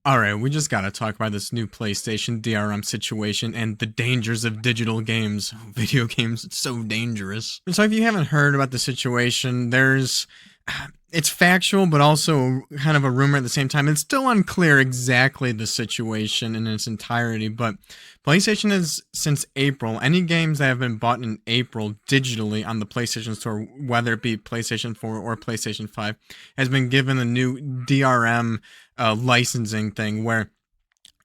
Alright, we just gotta talk about this new PlayStation DRM situation and the dangers of digital games. Video games, it's so dangerous. So if you haven't heard about the situation, it's factual, but also kind of a rumor at the same time. It's still unclear exactly the situation in its entirety, but PlayStation has, since April, any games that have been bought in April digitally on the PlayStation Store, whether it be PlayStation 4 or PlayStation 5, has been given a new DRM licensing thing where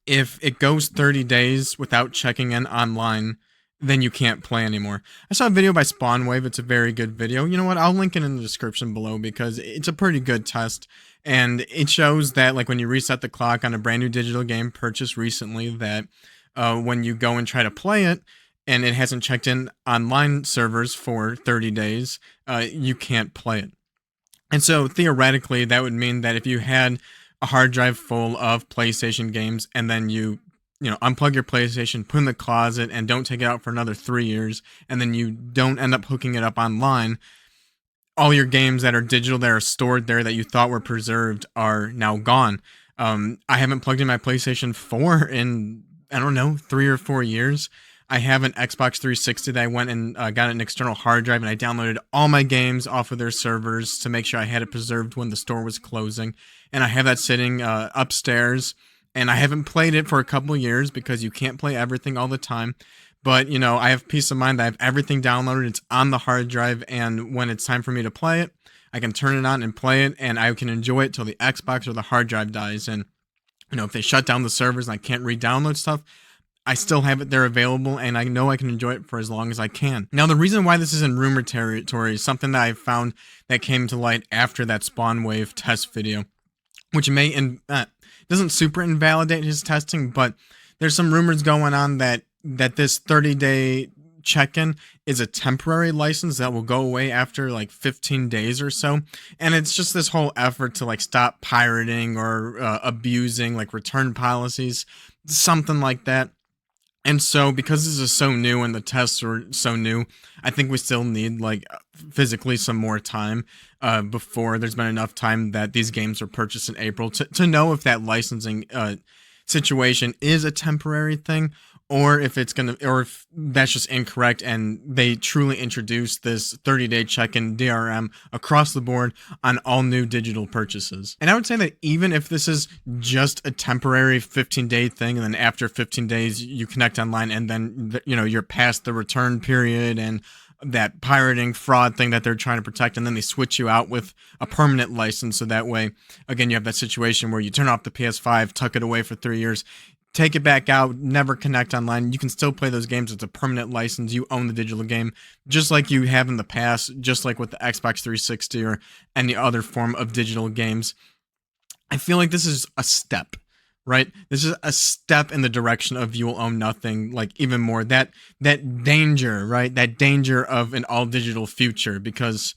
if it goes 30 days without checking in online, then you can't play anymore. I saw a video by Spawnwave. It's a very good video. You know what? I'll link it in the description below because it's a pretty good test. And it shows that, like, when you reset the clock on a brand new digital game purchased recently, that when you go and try to play it and it hasn't checked in online servers for 30 days, you can't play it. And so theoretically, that would mean that if you had a hard drive full of PlayStation games and then you unplug your PlayStation, put it in the closet, and don't take it out for another 3 years, and then you don't end up hooking it up online, all your games that are digital, that are stored there, that you thought were preserved, are now gone. I haven't plugged in my PlayStation 4 in, I don't know, 3 or 4 years. I have an Xbox 360 that I went and got an external hard drive, and I downloaded all my games off of their servers to make sure I had it preserved when the store was closing. And I have that sitting upstairs. And I haven't played it for a couple of years because you can't play everything all the time. But, I have peace of mind that I have everything downloaded. It's on the hard drive. And when it's time for me to play it, I can turn it on and play it. And I can enjoy it till the Xbox or the hard drive dies. And, if they shut down the servers and I can't re-download stuff, I still have it there available. And I know I can enjoy it for as long as I can. Now, the reason why this is in rumor territory is something that I found that came to light after that Spawnwave test video, which doesn't super invalidate his testing, but there's some rumors going on that this 30-day check-in is a temporary license that will go away after like 15 days or so. And it's just this whole effort to like stop pirating or abusing like return policies, something like that. And so, because this is so new and the tests are so new, I think we still need, like, physically some more time before there's been enough time that these games were purchased in April to know if that licensing situation is a temporary thing, or if if that's just incorrect and they truly introduce this 30-day check-in DRM across the board on all new digital purchases. And I would say that even if this is just a temporary 15-day thing, and then after 15 days you connect online, and then you're past the return period and that pirating fraud thing that they're trying to protect, and then they switch you out with a permanent license, so that way, again, you have that situation where you turn off the PS5, tuck it away for 3 years, take it back out, never connect online. You can still play those games. It's a permanent license. You own the digital game, just like you have in the past, just like with the Xbox 360 or any other form of digital games. I feel like this is a step, right? This is a step in the direction of you will own nothing, like even more. That danger, right? That danger of an all-digital future, because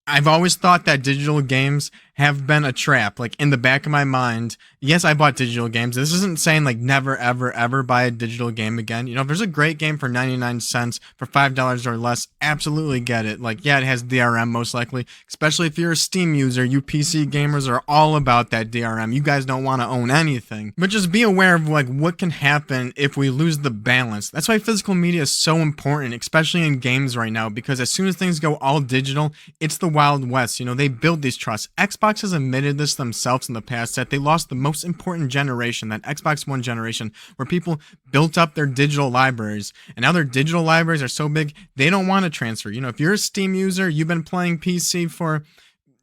I've always thought that digital games have been a trap. Like, in the back of my mind, yes, I bought digital games. This isn't saying, like, never, ever, ever buy a digital game again. If there's a great game for 99 cents, for $5 or less, absolutely get it. Like, yeah, it has DRM most likely, especially if you're a Steam user. You PC gamers are all about that DRM. You guys don't want to own anything. But just be aware of, like, what can happen if we lose the balance. That's why physical media is so important, especially in games right now, because as soon as things go all digital, it's the Wild West. They build these trusts. Xbox has admitted this themselves in the past, that they lost the most important generation, that Xbox One generation, where people built up their digital libraries, and now their digital libraries are so big, they don't want to transfer. If you're a Steam user, you've been playing PC for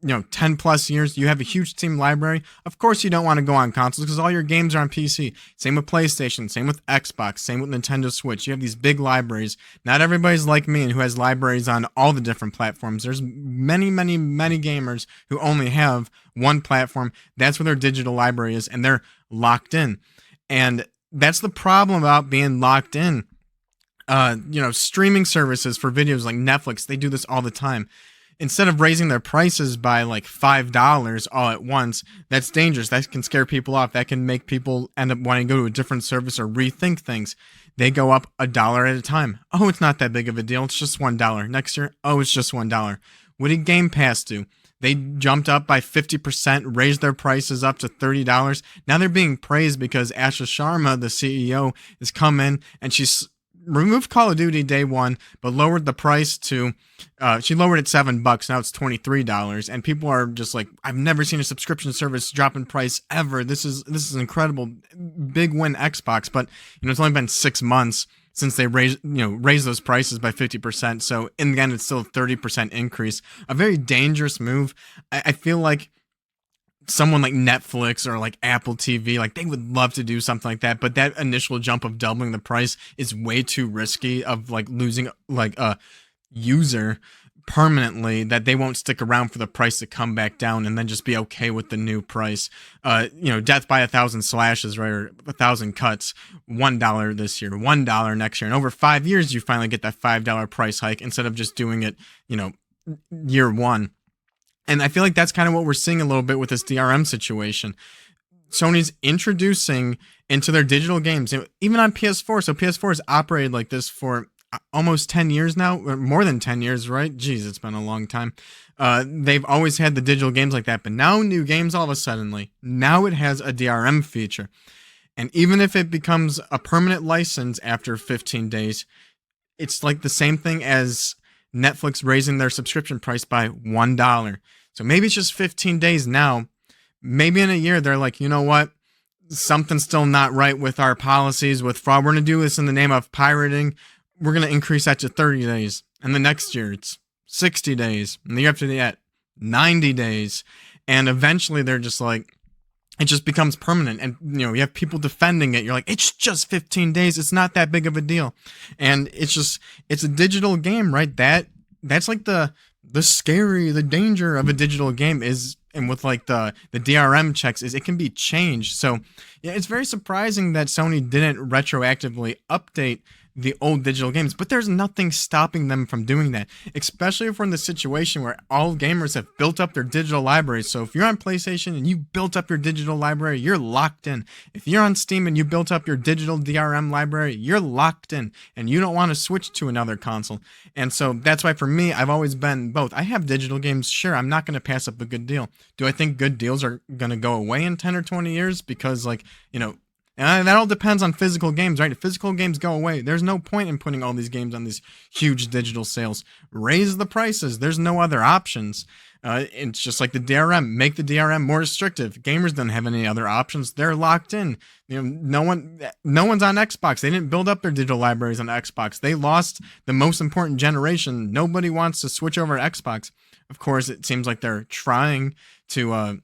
10 plus years, you have a huge Steam library. Of course you don't want to go on consoles because all your games are on PC. Same with PlayStation, same with Xbox, same with Nintendo Switch. You have these big libraries. Not everybody's like me and who has libraries on all the different platforms. There's many, many, many gamers who only have one platform. That's where their digital library is, and they're locked in. And that's the problem about being locked in. Streaming services for videos like Netflix, they do this all the time. Instead of raising their prices by like $5 all at once, that's dangerous. That can scare people off. That can make people end up wanting to go to a different service or rethink things. They go up $1 at a time. Oh, it's not that big of a deal. It's just $1. Next year, oh, it's just $1. What did Game Pass do? They jumped up by 50%, raised their prices up to $30. Now they're being praised because Asha Sharma, the CEO, has come in and she's removed Call of Duty day one, but lowered the price to, she lowered it $7. Now it's $23. And people are just like, I've never seen a subscription service drop in price ever. This is incredible. Big win Xbox. But, it's only been 6 months since they raised those prices by 50%. So in the end, it's still a 30% increase. A very dangerous move. I feel like someone like Netflix or like Apple TV, like they would love to do something like that, but that initial jump of doubling the price is way too risky of like losing like a user permanently, that they won't stick around for the price to come back down and then just be okay with the new price. Death by 1,000 slashes, right? Or 1,000 cuts, $1 this year, $1 next year. And over 5 years, you finally get that $5 price hike instead of just doing it, year one. And I feel like that's kind of what we're seeing a little bit with this DRM situation. Sony's introducing into their digital games, even on PS4. So PS4 has operated like this for almost 10 years now, or more than 10 years, right? Jeez, it's been a long time. They've always had the digital games like that, but now new games all of a sudden, now it has a DRM feature. And even if it becomes a permanent license after 15 days, it's like the same thing as Netflix raising their subscription price by $1. So maybe it's just 15 days now. Maybe in a year, they're like, you know what? Something's still not right with our policies with fraud. We're going to do this in the name of pirating. We're going to increase that to 30 days. And the next year, it's 60 days. And the year after that, 90 days. And eventually, they're just like, it just becomes permanent. And, you have people defending it. You're like, it's just 15 days. It's not that big of a deal. And it's a digital game, right? That's like the danger of a digital game is, and with like the DRM checks, is it can be changed. So yeah, it's very surprising that Sony didn't retroactively update the old digital games, but there's nothing stopping them from doing that, especially if we're in the situation where all gamers have built up their digital libraries. So if you're on PlayStation and you built up your digital library, you're locked in. If you're on Steam and you built up your digital DRM library, you're locked in and you don't want to switch to another console. And so that's why for me, I've always been both. I have digital games. Sure, I'm not going to pass up a good deal. Do I think good deals are going to go away in 10 or 20 years? Because and that all depends on physical games, right? If physical games go away, there's no point in putting all these games on these huge digital sales. Raise the prices. There's no other options. It's just like the DRM. Make the DRM more restrictive. Gamers don't have any other options. They're locked in. No one's on Xbox. They didn't build up their digital libraries on Xbox. They lost the most important generation. Nobody wants to switch over to Xbox. Of course, it seems like they're trying to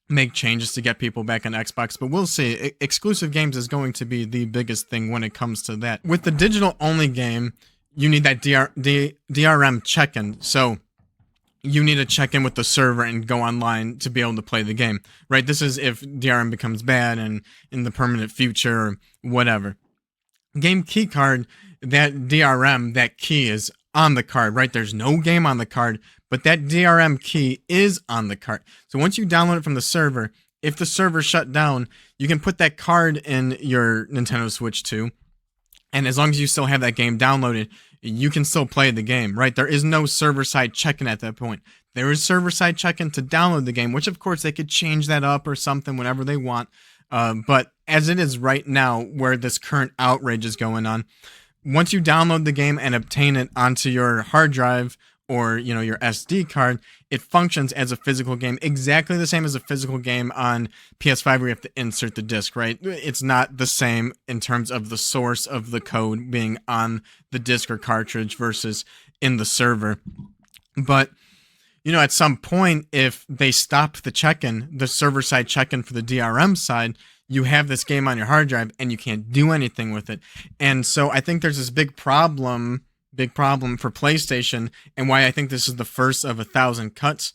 make changes to get people back on Xbox, but we'll see. Exclusive games is going to be the biggest thing when it comes to that. With the digital only game, you need that DRM check-in. So you need to check in with the server and go online to be able to play the game, right? This is if DRM becomes bad and in the permanent future or whatever. Game key card, that DRM, that key is on the card, right? There's no game on the card, but that DRM key is on the card. So once you download it from the server, if the server shut down, you can put that card in your Nintendo Switch 2. And as long as you still have that game downloaded, you can still play the game, right? There is no server-side check-in at that point. There is server-side check-in to download the game, which of course they could change that up or something whenever they want. But as it is right now, where this current outrage is going on, once you download the game and obtain it onto your hard drive or your SD card, it functions as a physical game, exactly the same as a physical game on PS5 where you have to insert the disc, right? It's not the same in terms of the source of the code being on the disc or cartridge versus in the server. But at some point, if they stop the check-in, the server-side check-in for the DRM side, you have this game on your hard drive and you can't do anything with it. And so I think there's this big problem for PlayStation, and why I think this is the first of 1,000 cuts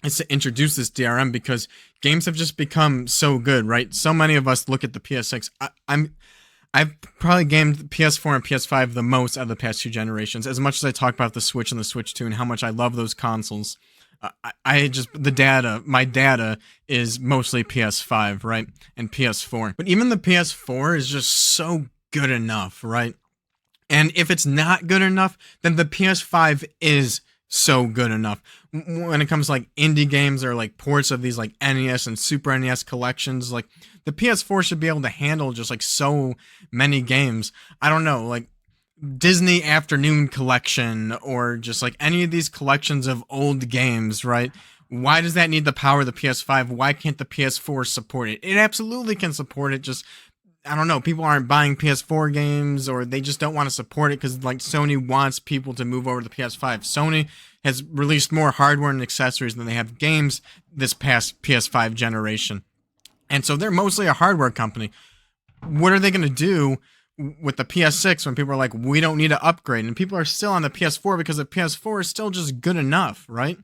is to introduce this DRM, because games have just become so good, right? So many of us look at the PS6. I've probably gamed PS4 and PS5 the most out of the past two generations. As much as I talk about the Switch and the Switch 2 and how much I love those consoles, my data is mostly PS5, right? And PS4. But even the PS4 is just so good enough, right? And if it's not good enough, then the PS5 is so good enough. When it comes to like indie games or like ports of these like NES and Super NES collections, like the PS4 should be able to handle just like so many games. I don't know, like Disney Afternoon Collection or just like any of these collections of old games, right? Why does that need the power of the PS5? Why can't the PS4 support it? It absolutely can support it. Just I don't know, people aren't buying PS4 games or they just don't want to support it because like Sony wants people to move over to the PS5. Sony has released more hardware and accessories than they have games this past PS5 generation. And so they're mostly a hardware company. What are they going to do with the PS6 when people are like, we don't need to upgrade? And people are still on the PS4 because the PS4 is still just good enough, right?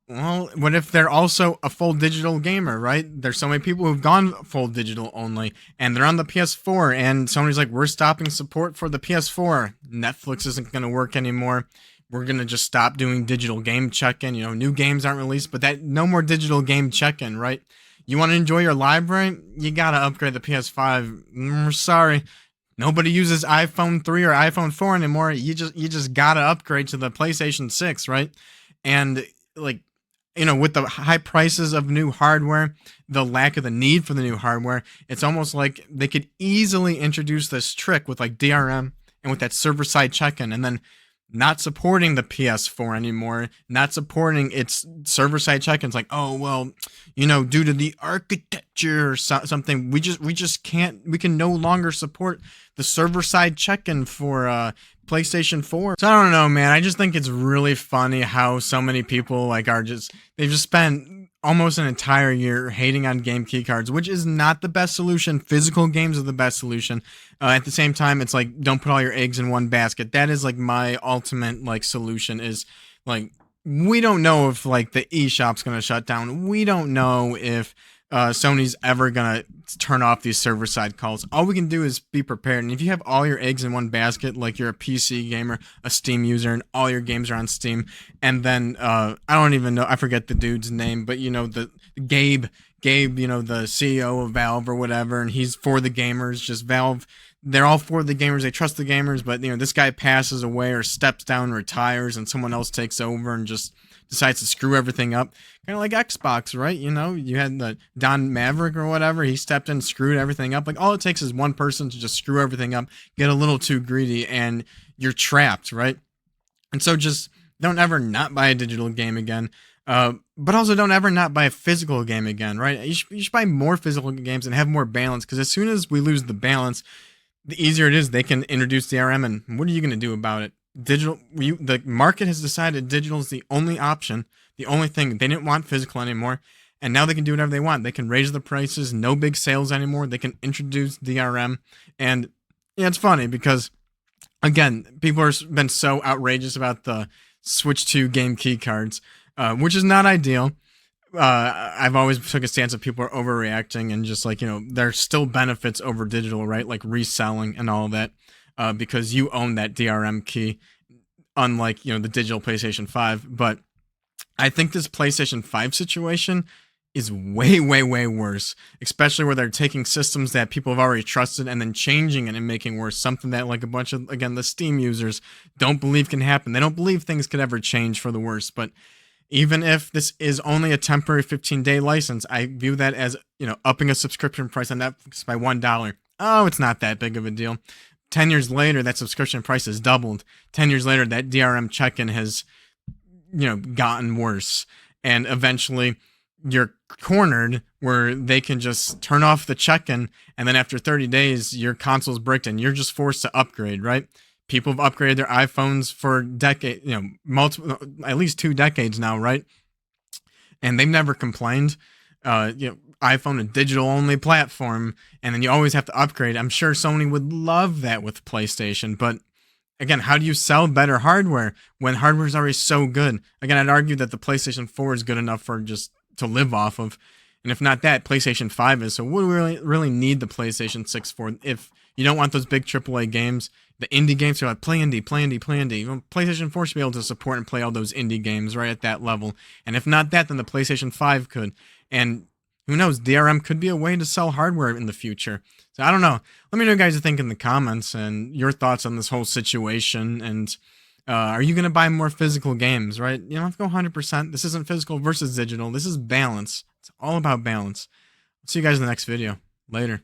Well, what if they're also a full digital gamer, right? There's so many people who've gone full digital only, and they're on the PS4, and Sony's like, we're stopping support for the PS4. Netflix isn't going to work anymore. We're going to just stop doing digital game check-in. You know, new games aren't released, but that no more digital game check-in, right? You want to enjoy your library? You got to upgrade the PS5. Sorry. Nobody uses iPhone 3 or iPhone 4 anymore. You just got to upgrade to the PlayStation 6, right? And like, you know, with the high prices of new hardware, the lack of the need for the new hardware, it's almost like they could easily introduce this trick with like DRM and with that server side check-in, and then not supporting the PS4 anymore, not supporting its server side check-ins. Like, oh well, you know, due to the architecture or something, we just can't. We can no longer support the server side check-in for PlayStation 4. So I don't know, man. I just think it's really funny how so many people like they've just spent almost an entire year hating on game keycards, which is not the best solution. Physical games are the best solution. At the same time, it's like, don't put all your eggs in one basket. That is like my ultimate like solution is like, we don't know if like the eShop's going to shut down. We don't know if Sony's ever going to turn off these server side calls. All we can do is be prepared. And if you have all your eggs in one basket, like you're a PC gamer, a Steam user, and all your games are on Steam, and then I don't even know, I forget the dude's name, but you know, the Gabe, you know, the CEO of Valve or whatever, and he's for the gamers. Just Valve, they're all for the gamers. They trust the gamers, but you know, this guy passes away or steps down, retires, and someone else takes over and just decides to screw everything up. Kind of like Xbox, right? You know, you had the Don Maverick or whatever. He stepped in, screwed everything up. Like, all it takes is one person to just screw everything up, get a little too greedy, and you're trapped, right? And so just don't ever not buy a digital game again. But also don't ever not buy a physical game again, right? You should buy more physical games and have more balance, because as soon as we lose the balance, the easier it is. They can introduce DRM, and what are you going to do about it? The market has decided digital is the only option, the only thing. They didn't want physical anymore, and now they can do whatever they want. They can raise the prices, no big sales anymore. They can introduce DRM, and yeah, it's funny because again, people have been so outrageous about the Switch 2 game key cards, which is not ideal. I've always took a stance of people are overreacting, and just like, you know, there's still benefits over digital, right? Like reselling and all of that. Because you own that DRM key, unlike, you know, the digital PlayStation 5. But I think this PlayStation 5 situation is way, way, way worse, especially where they're taking systems that people have already trusted and then changing it and making worse. Something that like a bunch of, again, the Steam users don't believe can happen. They don't believe things could ever change for the worse. But even if this is only a temporary 15-day license, I view that as, you know, upping a subscription price on Netflix by $1. Oh, it's not that big of a deal. 10 years later, that subscription price has doubled. 10 years later, that DRM check-in has, you know, gotten worse. And eventually, you're cornered where they can just turn off the check-in, and then after 30 days, your console's bricked, and you're just forced to upgrade, right? People have upgraded their iPhones for decades, you know, multiple, at least 2 decades now, right? And they've never complained. You know, iPhone, a digital only platform, and then you always have to upgrade. I'm sure Sony would love that with PlayStation, but again, how do you sell better hardware when hardware is already so good? Again, I'd argue that the PlayStation 4 is good enough for just to live off of, and if not that, PlayStation 5 is. So what do we really need the PlayStation 6 for? If you don't want those big AAA games, the indie games are like, play indie. Well, PlayStation 4 should be able to support and play all those indie games right at that level, and if not that, then the PlayStation 5 could. And who knows, DRM could be a way to sell hardware in the future. So I don't know. Let me know what you guys think in the comments and your thoughts on this whole situation. And Are you going to buy more physical games, right? You don't have to go 100%. This isn't physical versus digital. This is balance. It's all about balance. See you guys in the next video. Later.